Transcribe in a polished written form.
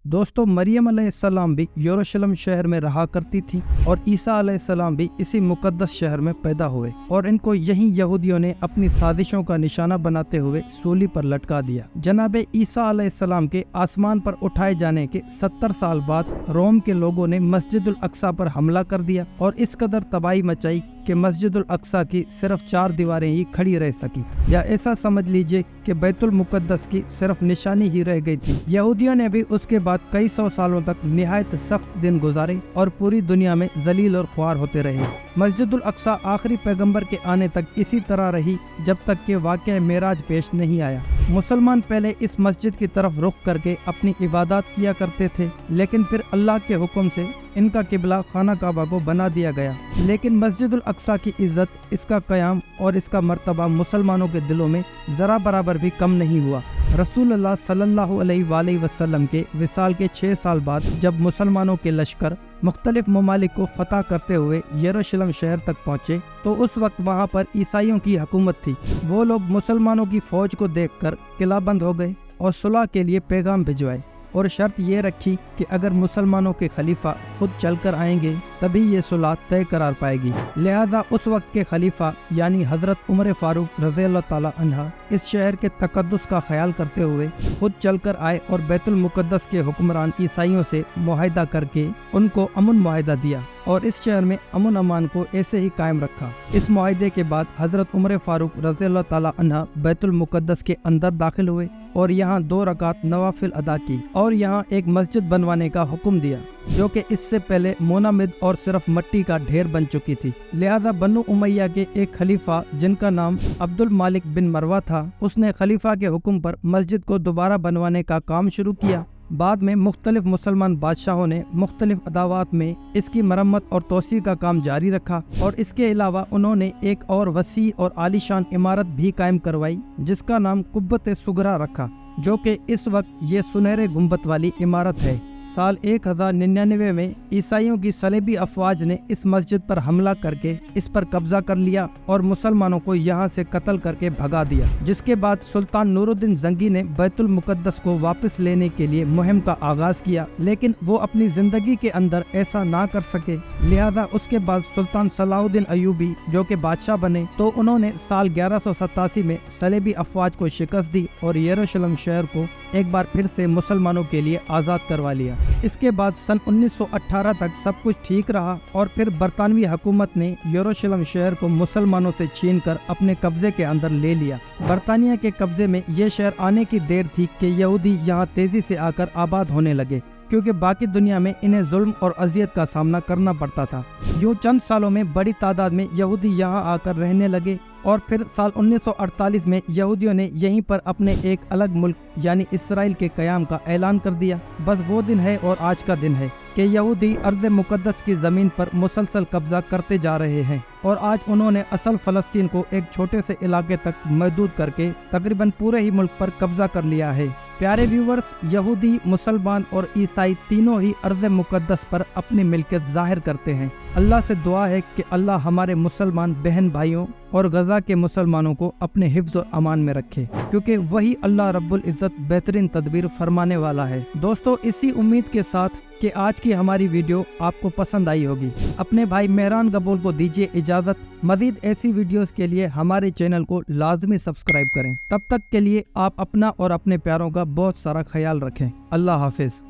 दोस्तों, मरियम अलैहिस्सलाम भी यरूशलेम शहर में रहा करती थी और ईसा अलैहिस्सलाम भी इसी मुकद्दस शहर में पैदा हुए और इनको यहीं यहूदियों ने अपनी साजिशों का निशाना बनाते हुए सूली पर लटका दिया। जनाबे ईसा अलैहिस्सलाम के आसमान पर उठाए जाने के 70 साल बाद रोम के लोगों ने मस्जिदुल अक्सा पर हमला कर दिया और इस कदर तबाही मचाई कि मस्जिदुल अक्सा की सिर्फ 4 दीवारें ही खड़ी रह सकी, या ऐसा समझ लीजिए कि बैतुल मुकद्दस की सिर्फ निशानी ही रह गई थी। यहूदियों ने भी उसके बाद कई सौ सालों तक निहायत सख्त दिन गुजारे और पूरी दुनिया में जलील और ख्वार होते रहे। मस्जिदुल अक्सा आखिरी पैगंबर के आने तक इसी तरह रही जब तक कि वाक़या मेराज पेश नहीं आया। मुसलमान पहले इस मस्जिद की तरफ रुख करके अपनी इबादत किया करते थे, लेकिन फिर अल्लाह के हुक्म से इनका किबला खाना काबा को बना दिया गया। लेकिन मस्जिदुल अक्सा की इज्जत, इसका क़याम और इसका मर्तबा मुसलमानों के दिलों में ज़रा बराबर भी कम नहीं हुआ। रसूलुल्लाह सल्लल्लाहु अलैहि वसल्लम के विसाल के 6 साल बाद जब मुसलमानों के लश्कर मुख्तलिफ ममालिक को फतह करते हुए यरूशलेम शहर तक पहुँचे तो उस वक्त वहाँ पर ईसाइयों की हुकूमत थी। वो लोग मुसलमानों की फौज को देखकर किलाबंद हो गए और सुलह के लिए पैगाम भिजवाए और शर्त ये रखी कि अगर मुसलमानों के खलीफा खुद चलकर आएंगे तभी ये सुलह तय करार पाएगी। लिहाजा उस वक्त के खलीफा यानी हजरत उमर फारूक रज़ियल्लाहु ताला अन्हा इस शहर के तकद्दुस का ख्याल करते हुए खुद चलकर आए और बैतुल मुकद्दस के हुक्मरान ईसाइयों से मुआहिदा करके उनको अमन मुआहिदा दिया और इस शहर में अमन अमान को ऐसे ही कायम रखा। इस मुआहिदे के बाद हजरत उमर फारूक रज़ियल्लाहु ताला अन्हा बैतुल मुकद्दस के अंदर दाखिल हुए और यहाँ 2 रकात नवाफिल अदा की और यहाँ एक मस्जिद बनवाने का हुक्म दिया जो कि इससे पहले मोनामिद और सिर्फ मट्टी का ढेर बन चुकी थी। लिहाजा बनु उमैया के एक खलीफा जिनका नाम अब्दुल मालिक बिन मरवा था, उसने खलीफा के हुक्म पर मस्जिद को दोबारा बनवाने का काम शुरू किया। बाद में मुख्तलिफ मुसलमान बादशाहों ने मुख्तलिफ अदावात में इसकी मरम्मत और तोसी का काम जारी रखा और इसके अलावा उन्होंने एक और वसी और आलीशान इमारत भी कायम करवाई जिसका नाम कुब्बत सुगरा रखा, जो कि इस वक्त ये सुनहरे गुंबद वाली इमारत है। साल 1099 में ईसाइयों की सलेबी अफवाज ने इस मस्जिद पर हमला करके इस पर कब्जा कर लिया और मुसलमानों को यहाँ से कत्ल करके भगा दिया, जिसके बाद सुल्तान नूरुद्दीन जंगी ने बैतुल मुकद्दस को वापस लेने के लिए मुहिम का आगाज किया, लेकिन वो अपनी जिंदगी के अंदर ऐसा ना कर सके। लिहाजा उसके बाद सुल्तान सलाहुद्दीन अयूबी जो कि बादशाह बने तो उन्होंने साल 1187 में सलेबी अफवाज को शिकस्त दी और यरूशलेम शहर को एक बार फिर से मुसलमानों के लिए आज़ाद करवा लिया। इसके बाद सन 1918 तक सब कुछ ठीक रहा और फिर बरतानवी हुकूमत ने यरूशलेम शहर को मुसलमानों से छीनकर अपने कब्जे के अंदर ले लिया। बरतानिया के कब्जे में ये शहर आने की देर थी कि यहूदी यहाँ तेजी से आकर आबाद होने लगे, क्योंकि बाकी दुनिया में इन्हें जुल्म और अजियत का सामना करना पड़ता था। यूँ चंद सालों में बड़ी तादाद में यहूदी यहाँ आकर रहने लगे और फिर साल 1948 में यहूदियों ने यहीं पर अपने एक अलग मुल्क यानी इसराइल के क़याम का ऐलान कर दिया। बस वो दिन है और आज का दिन है कि यहूदी अर्ज़ मुक़द्दस की ज़मीन पर मुसलसल कब्जा करते जा रहे हैं और आज उन्होंने असल फ़लस्तीन को एक छोटे से इलाके तक महदूद करके तकरीबन पूरे ही मुल्क पर कब्जा कर लिया है। प्यारे व्यूवर्स, यहूदी, मुसलमान और ईसाई तीनों ही अर्ज़ मुक़द्दस पर अपनी मिल्कियत ज़ाहिर करते हैं। अल्लाह से दुआ है कि अल्लाह हमारे मुसलमान बहन भाइयों और गज़ा के मुसलमानों को अपने हिफ्ज़ और अमान में रखे, क्योंकि वही अल्लाह रब्बुल इज़्ज़त बेहतरीन तदबीर फरमाने वाला है। दोस्तों, इसी उम्मीद के साथ कि आज की हमारी वीडियो आपको पसंद आई होगी, अपने भाई मेहरान गबूल को दीजिए इजाज़त। मज़ीद ऐसी वीडियोस के लिए हमारे चैनल को लाजमी सब्सक्राइब करें। तब तक के लिए आप अपना और अपने प्यारों का बहुत सारा ख्याल रखें। अल्लाह हाफिज़।